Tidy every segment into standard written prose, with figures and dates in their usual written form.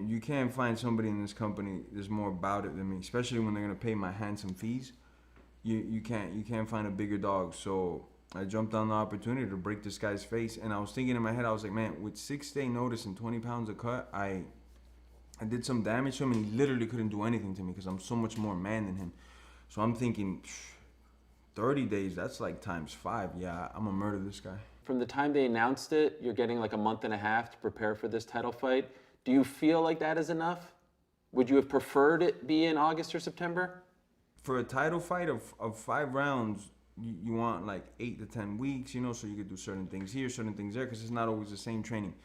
you can't find somebody in this company that's more about it than me, especially when they're gonna pay my handsome fees. You can't find a bigger dog. So I jumped on the opportunity to break this guy's face, and I was thinking in my head, I was like, man, with 6-day notice and 20 pounds of cut, I did some damage to him, and he literally couldn't do anything to me because I'm so much more man than him. So I'm thinking, 30 days, that's like ×5. Yeah, I'm gonna murder this guy. From the time they announced it, you're getting like a month and a half to prepare for this title fight. Do you feel like that is enough? Would you have preferred it be in August or September? For a title fight of 5 rounds, you want like 8 to 10 weeks, you know, so you could do certain things here, certain things there, because it's not always the same training.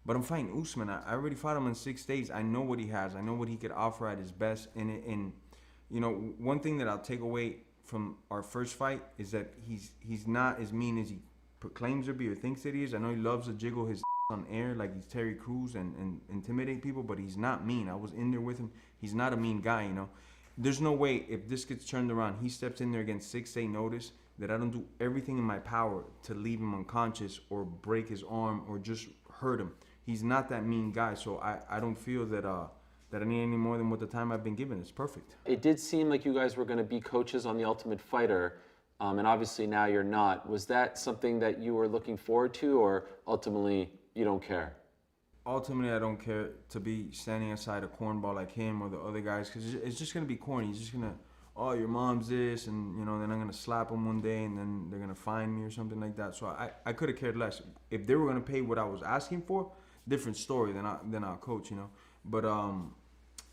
But I'm fighting Usman. I already fought him in 6 days. I know what he has. I know what he could offer at his best. And you know, one thing that I'll take away from our first fight is that he's not as mean as he proclaims to be or thinks that he is. I know he loves to jiggle his on air like he's Terry Crews and intimidate people, but he's not mean. I was in there with him. He's not a mean guy, you know. There's no way if this gets turned around, he steps in there against 6-day notice, that I don't do everything in my power to leave him unconscious or break his arm or just hurt him. He's not that mean guy, so I don't feel that I need any more than what the time I've been given. It's perfect. It did seem like you guys were going to be coaches on The Ultimate Fighter, and obviously now you're not. Was that something that you were looking forward to, or ultimately you don't care? Ultimately, I don't care to be standing aside a cornball like him or the other guys, because it's just going to be corny. He's just going to, oh, your mom's this, and, you know, then I'm going to slap him one day, and then they're going to fine me or something like that. So I could have cared less. If they were going to pay what I was asking for, different story, then I'll coach, you know. But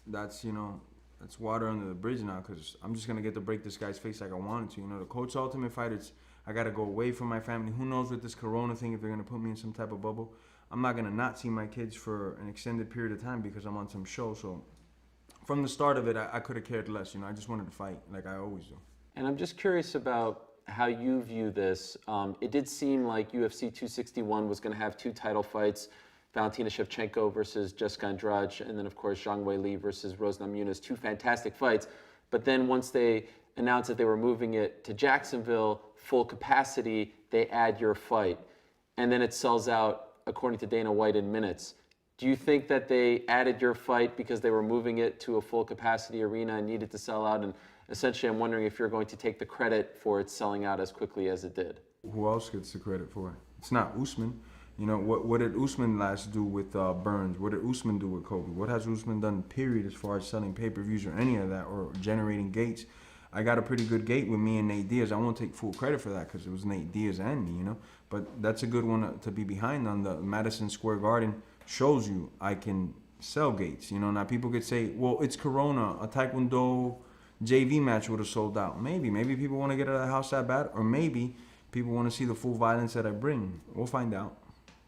that's, you know, that's water under the bridge now, because I'm just going to get to break this guy's face like I wanted to. You know, to coach Ultimate Fighters, I got to go away from my family. Who knows with this corona thing if they're going to put me in some type of bubble. I'm not going to not see my kids for an extended period of time because I'm on some show. So from the start of it, I could have cared less. You know, I just wanted to fight like I always do. And I'm just curious about how you view this. It did seem like UFC 261 was going to have 2 title fights, Valentina Shevchenko versus Jessica Andrade, and then, of course, Zhang Weili versus Rose Namajunas, 2 fantastic fights. But then once they announced that they were moving it to Jacksonville, full capacity, they add your fight. And then it sells out, according to Dana White, in minutes. Do you think that they added your fight because they were moving it to a full capacity arena and needed to sell out? And essentially, I'm wondering if you're going to take the credit for it selling out as quickly as it did. Who else gets the credit for it? It's not Usman. You know, what did Usman last do with Burns? What did Usman do with Kobe? What has Usman done, period, as far as selling pay-per-views or any of that, or generating gates? I got a pretty good gate with me and Nate Diaz. I won't take full credit for that because it was Nate Diaz and me, you know. But that's a good one to be behind on. The Madison Square Garden shows you I can sell gates. You know, now people could say, well, it's Corona. A Taekwondo JV match would have sold out. Maybe people want to get out of the house that bad, or maybe people want to see the full violence that I bring. We'll find out.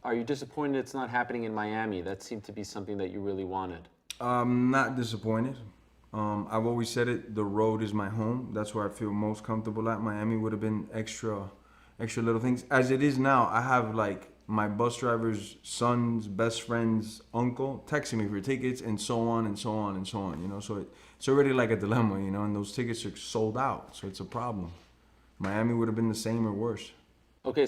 Are you disappointed it's not happening in Miami? That seemed to be something that you really wanted. Not disappointed. I've always said it, the road is my home. That's where I feel most comfortable at. Miami would have been extra little things. As it is now, I have like my bus driver's son's best friend's uncle texting me for tickets and so on and so on and so on, you know. So it's already like a dilemma, you know, and those tickets are sold out. So it's a problem. Miami would have been the same or worse. Okay.